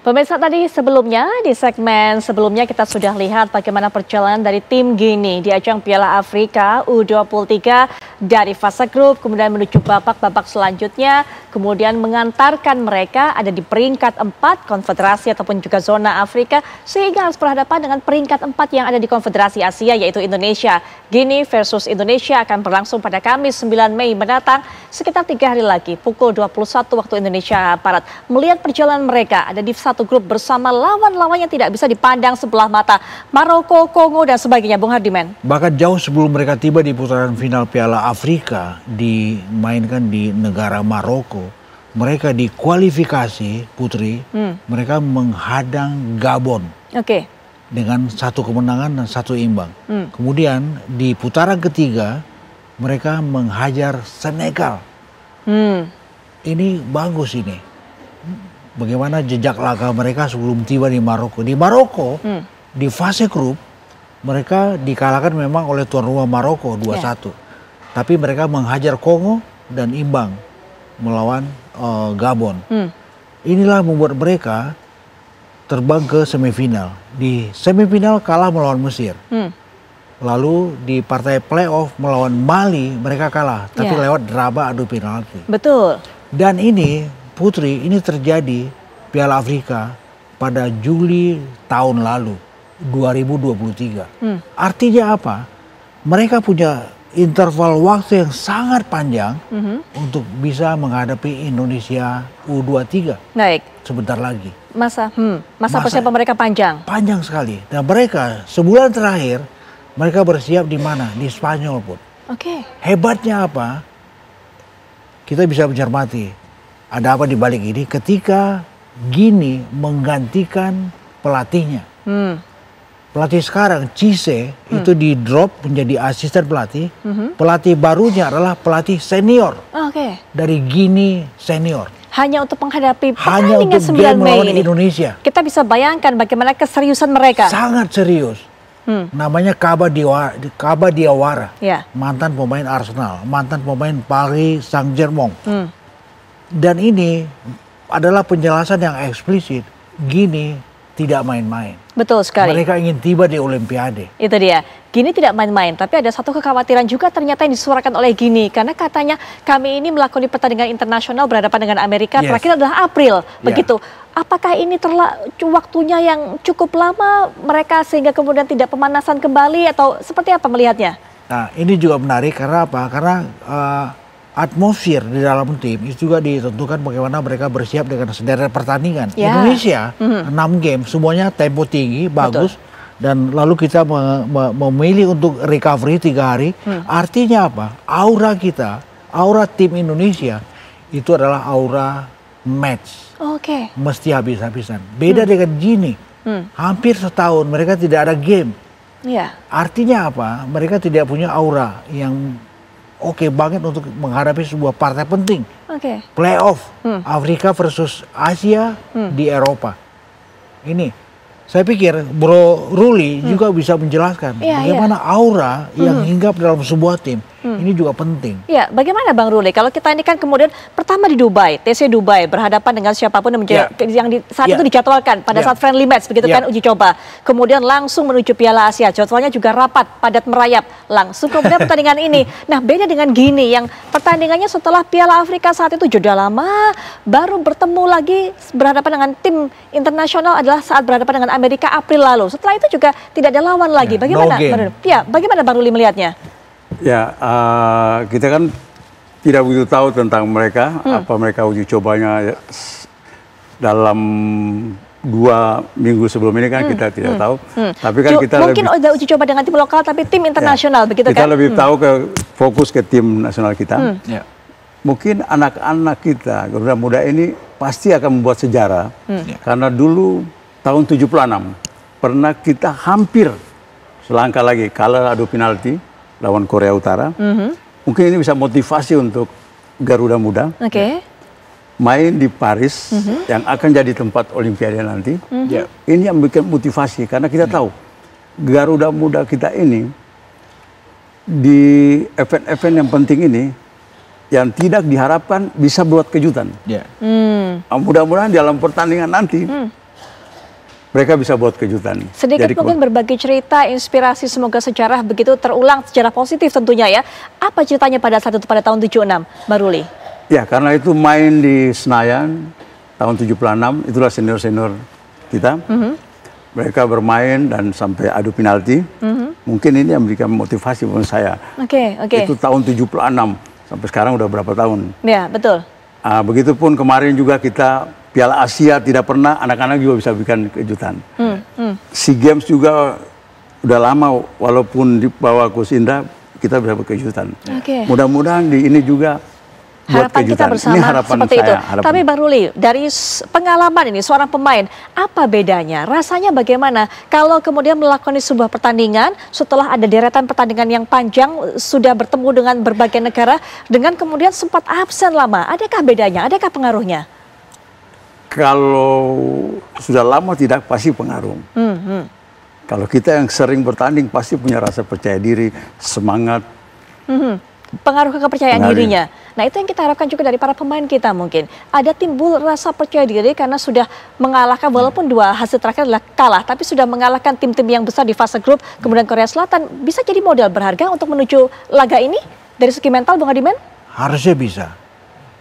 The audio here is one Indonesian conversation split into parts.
Pemirsa, tadi sebelumnya di segmen sebelumnya kita sudah lihat bagaimana perjalanan dari tim Guinea di ajang Piala Afrika U23 dari fase grup kemudian menuju babak-babak selanjutnya, kemudian mengantarkan mereka ada di peringkat 4 konfederasi ataupun juga zona Afrika sehingga harus berhadapan dengan peringkat 4 yang ada di konfederasi Asia yaitu Indonesia. Guinea versus Indonesia akan berlangsung pada Kamis 9 Mei mendatang sekitar 3 hari lagi pukul 21 waktu Indonesia Barat. Melihat perjalanan mereka ada di satu grup bersama lawan-lawan yang tidak bisa dipandang sebelah mata, Maroko, Kongo dan sebagainya, Bung Hardiman. Bahkan jauh sebelum mereka tiba di putaran final Piala Afrika dimainkan di negara Maroko, mereka di kualifikasi putri, mereka menghadang Gabon. Dengan 1 kemenangan dan 1 imbang. Kemudian di putaran ketiga mereka menghajar Senegal. Ini bagus ini. Bagaimana jejak laga mereka sebelum tiba di Maroko. Di Maroko, di fase grup, mereka dikalahkan memang oleh tuan rumah Maroko 2-1. Tapi mereka menghajar Kongo dan imbang melawan Gabon. Inilah membuat mereka terbang ke semifinal. Di semifinal kalah melawan Mesir. Lalu di partai playoff melawan Mali mereka kalah. Tapi lewat drama adu penalti. Betul. Dan ini Putri, ini terjadi Piala Afrika pada Juli tahun lalu, 2023. Artinya apa? Mereka punya interval waktu yang sangat panjang untuk bisa menghadapi Indonesia U23. Baik. Sebentar lagi. Masa persiapan mereka panjang? Panjang sekali. Dan mereka sebulan terakhir, mereka bersiap di mana? Di Spanyol pun. Hebatnya apa? Kita bisa mencermati. Ada apa di balik ini ketika Guinea menggantikan pelatihnya. Pelatih sekarang, Cisse, itu di drop menjadi asisten pelatih. Pelatih barunya adalah pelatih senior. Dari Guinea senior. Hanya untuk menghadapi pertandingan 9 Mei ini. Indonesia. Kita bisa bayangkan bagaimana keseriusan mereka. Sangat serius. Namanya Kaba Diawara. Mantan pemain Arsenal, mantan pemain Paris Saint-Germain. Dan ini adalah penjelasan yang eksplisit. Guinea tidak main-main. Betul sekali. Mereka ingin tiba di Olimpiade. Itu dia. Guinea tidak main-main. Tapi ada satu kekhawatiran juga ternyata yang disuarakan oleh Guinea. Karena katanya kami ini melakoni pertandingan internasional berhadapan dengan Amerika. Terakhir adalah April. Begitu. Apakah ini waktunya yang cukup lama mereka sehingga kemudian tidak pemanasan kembali atau seperti apa melihatnya? Nah, ini juga menarik karena apa? Karena atmosfer di dalam tim itu juga ditentukan bagaimana mereka bersiap dengan sederet pertandingan. Indonesia 6 game semuanya tempo tinggi, bagus. Dan lalu kita memilih untuk recovery 3 hari. Artinya apa? Aura kita, aura tim Indonesia itu adalah aura match. Mesti habis-habisan. Beda dengan Guinea. Hampir setahun mereka tidak ada game. Artinya apa? Mereka tidak punya aura yang oke banget untuk menghadapi sebuah partai penting. Playoff Afrika versus Asia di Eropa. Ini saya pikir Bro Ruli juga bisa menjelaskan bagaimana aura yang hinggap dalam sebuah tim. Ini juga penting. Bagaimana Bang Ruli? Kalau kita ini kan kemudian pertama di Dubai, TC Dubai berhadapan dengan siapapun yang saat itu dijadwalkan pada saat friendly match begitu kan uji coba. Kemudian langsung menuju Piala Asia. Jadwalnya juga rapat, padat merayap. Langsung kemudian pertandingan ini. Nah, beda dengan Guinea yang pertandingannya setelah Piala Afrika saat itu jeda lama, baru bertemu lagi berhadapan dengan tim internasional adalah saat berhadapan dengan Amerika April lalu. Setelah itu juga tidak ada lawan lagi. Bagaimana? Bagaimana Bang Ruli melihatnya? Kita kan tidak begitu tahu tentang mereka, apa mereka uji cobanya dalam 2 minggu sebelum ini kan kita tidak tahu. Tapi kan kita mungkin udah uji coba dengan tim lokal tapi tim internasional begitu kan? Kita lebih tahu fokus ke tim nasional kita. Mungkin anak-anak kita, Garuda Muda ini pasti akan membuat sejarah. Karena dulu tahun 76 pernah kita hampir selangkah lagi kalah adu penalti lawan Korea Utara. Mungkin ini bisa motivasi untuk Garuda Muda. Main di Paris yang akan jadi tempat Olimpiade nanti. Ini yang bikin motivasi karena kita tahu Garuda Muda kita ini di event-event yang penting ini yang tidak diharapkan bisa buat kejutan. Mudah-mudahan dalam pertandingan nanti mereka bisa buat kejutan. Sedikit mungkin berbagi cerita, inspirasi, semoga sejarah begitu terulang secara positif tentunya ya. Apa ceritanya pada saat itu pada tahun 76, Mbak Ruli? Ya, karena itu main di Senayan tahun 76, itulah senior-senior kita. Mereka bermain dan sampai adu penalti. Mungkin ini yang memberikan motivasi buat saya. Oke. Itu tahun 76, sampai sekarang udah berapa tahun. Ya, betul. Begitupun kemarin juga kita Piala Asia tidak pernah, anak-anak juga bisa bikin kejutan. SEA Games juga udah lama, walaupun di bawah Coach Indra, kita bisa berkejutan. Mudah-mudahan di ini juga buat harapan kejutan. Kita bersama ini harapan seperti saya, itu. harapan. Tapi Bang Ruli, dari pengalaman ini seorang pemain, apa bedanya? Rasanya bagaimana kalau kemudian melakukan sebuah pertandingan setelah ada deretan pertandingan yang panjang, sudah bertemu dengan berbagai negara, dengan kemudian sempat absen lama. Adakah bedanya? Adakah pengaruhnya? Kalau sudah lama tidak pasti pengaruh. Kalau kita yang sering bertanding pasti punya rasa percaya diri, semangat. Pengaruh ke kepercayaan dirinya. Nah, itu yang kita harapkan juga dari para pemain kita mungkin. Ada timbul rasa percaya diri karena sudah mengalahkan, walaupun dua hasil terakhir adalah kalah, tapi sudah mengalahkan tim-tim yang besar di fase grup, kemudian Korea Selatan. Bisa jadi modal berharga untuk menuju laga ini dari segi mental, Bung Adiman? Harusnya bisa.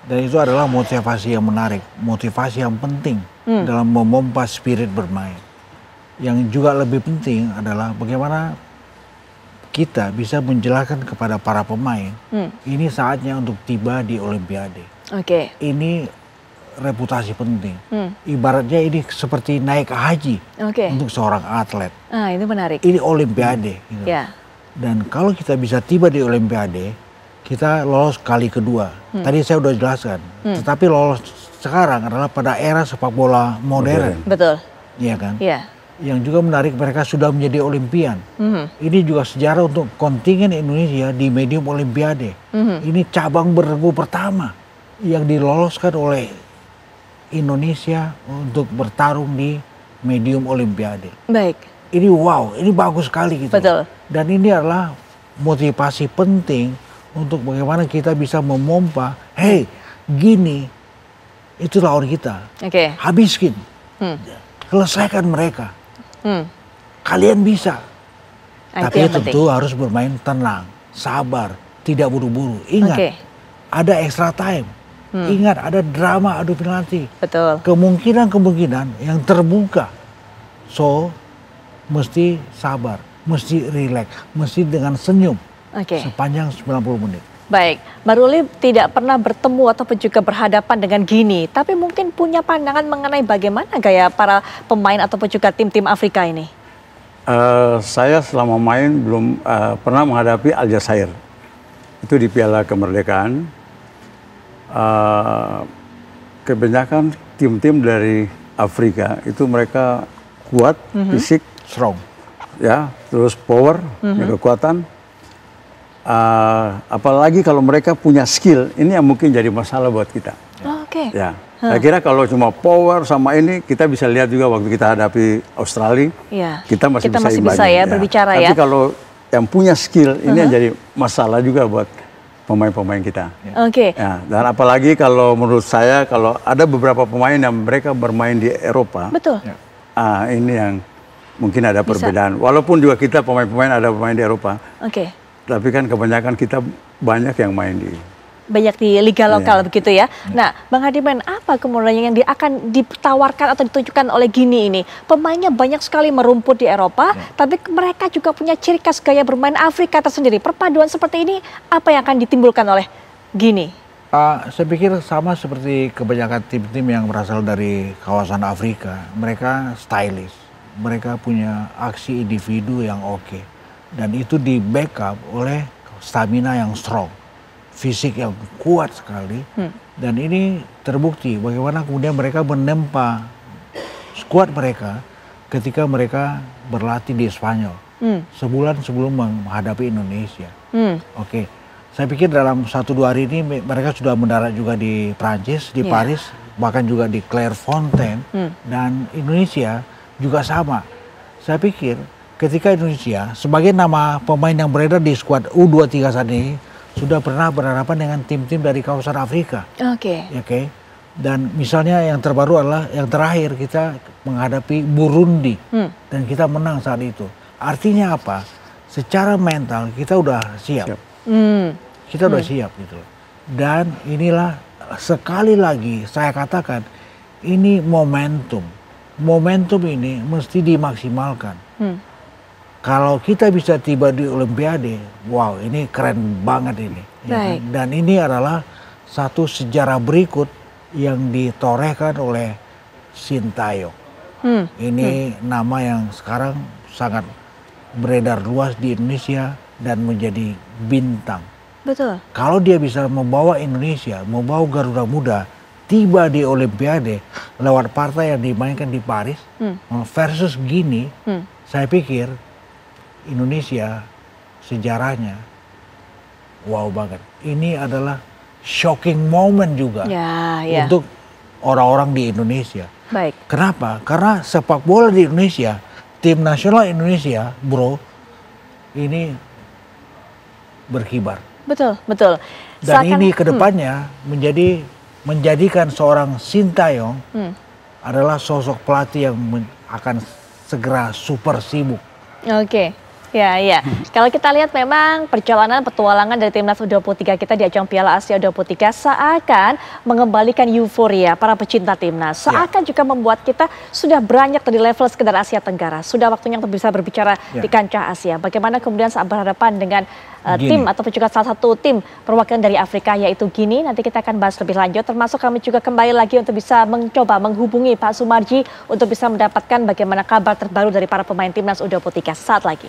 Dan itu adalah motivasi yang menarik, motivasi yang penting dalam memompa spirit bermain. Yang juga lebih penting adalah bagaimana kita bisa menjelaskan kepada para pemain, ini saatnya untuk tiba di Olimpiade. Ini reputasi penting. Ibaratnya ini seperti naik haji untuk seorang atlet. Itu menarik. Ini Olimpiade. Gitu. Dan kalau kita bisa tiba di Olimpiade, kita lolos kali kedua. Tadi saya udah jelaskan. Tetapi lolos sekarang adalah pada era sepak bola modern. Betul. Iya kan? Yang juga menarik, mereka sudah menjadi Olimpian. Ini juga sejarah untuk kontingen Indonesia di medium Olimpiade. Ini cabang bergu pertama yang diloloskan oleh Indonesia untuk bertarung di medium Olimpiade. Baik. Ini wow, ini bagus sekali gitu. Betul. Dan ini adalah motivasi penting untuk bagaimana kita bisa memompa, hey, gini, itu lawan kita. Habiskin, selesaikan mereka. Kalian bisa. Tapi tentu harus bermain tenang, sabar, tidak buru-buru. Ingat, ada extra time. Ingat, ada drama adu penalti. Betul. Kemungkinan yang terbuka. So, mesti sabar, mesti rileks, mesti dengan senyum. Sepanjang 90 menit. Baik, Mbak Ruli tidak pernah bertemu ataupun juga berhadapan dengan Gini, tapi mungkin punya pandangan mengenai bagaimana gaya para pemain ataupun juga tim-tim Afrika ini? Saya selama main belum pernah menghadapi Aljazair. Itu di Piala Kemerdekaan. Kebanyakan tim-tim dari Afrika itu mereka kuat, fisik, strong, ya, terus power, kekuatan. Apalagi kalau mereka punya skill, ini yang mungkin jadi masalah buat kita. Ya, saya kira kalau cuma power sama ini, kita bisa lihat juga waktu kita hadapi Australia, kita masih bisa ya berbicara ya. Tapi kalau yang punya skill, ini yang jadi masalah juga buat pemain-pemain kita. Ya, dan apalagi kalau menurut saya, kalau ada beberapa pemain yang mereka bermain di Eropa, ini yang mungkin ada perbedaan. Walaupun juga kita pemain-pemain ada pemain di Eropa. Tapi kan kebanyakan kita banyak yang main di liga lokal begitu ya. Nah, Bang Adiman, apa kemudian yang akan ditawarkan atau ditunjukkan oleh Gini ini? Pemainnya banyak sekali merumput di Eropa, tapi mereka juga punya ciri khas gaya bermain Afrika tersendiri. Perpaduan seperti ini, apa yang akan ditimbulkan oleh Gini? Saya pikir sama seperti kebanyakan tim-tim yang berasal dari kawasan Afrika. Mereka stylish, mereka punya aksi individu yang oke. Dan itu di backup oleh stamina yang strong, fisik yang kuat sekali. Dan ini terbukti bagaimana kemudian mereka menempa skuad mereka ketika mereka berlatih di Spanyol. Sebulan sebelum menghadapi Indonesia. Saya pikir dalam 1-2 hari ini mereka sudah mendarat juga di Prancis, di Paris, bahkan juga di Clairefontaine. Dan Indonesia juga sama. Saya pikir ketika Indonesia, sebagai nama pemain yang beredar di skuad U23 saat ini, sudah pernah berhadapan dengan tim-tim dari kawasan Afrika. Dan misalnya yang terbaru adalah yang terakhir kita menghadapi Burundi dan kita menang saat itu. Artinya apa? Secara mental kita udah siap. Kita udah siap gitu. Dan inilah sekali lagi saya katakan ini momentum. Momentum ini mesti dimaksimalkan. Kalau kita bisa tiba di Olimpiade, wow ini keren banget ini. Ya kan? Dan ini adalah satu sejarah berikut yang ditorehkan oleh Sintayong. Ini nama yang sekarang sangat beredar luas di Indonesia dan menjadi bintang. Betul. Kalau dia bisa membawa Indonesia, membawa Garuda Muda tiba di Olimpiade lewat partai yang dimainkan di Paris versus Gini, saya pikir Indonesia sejarahnya wow banget. Ini adalah shocking moment juga untuk orang-orang di Indonesia. Baik. Kenapa? Karena sepak bola di Indonesia, tim nasional Indonesia, bro, ini berkibar. Betul, betul. Dan ini kedepannya menjadikan seorang Sintayong adalah sosok pelatih yang akan segera super sibuk. Oke. Ya, ya. Kalau kita lihat memang perjalanan petualangan dari timnas U23 kita di ajang Piala Asia U23 seakan mengembalikan euforia para pecinta timnas. Seakan juga membuat kita sudah beranjak dari level sekedar Asia Tenggara. Sudah waktunya untuk bisa berbicara di kancah Asia. Bagaimana kemudian saat berhadapan dengan tim ataupun juga salah satu tim perwakilan dari Afrika yaitu Gini. Nanti kita akan bahas lebih lanjut. Termasuk kami juga kembali lagi untuk bisa mencoba menghubungi Pak Sumarji untuk bisa mendapatkan bagaimana kabar terbaru dari para pemain timnas U23 saat lagi.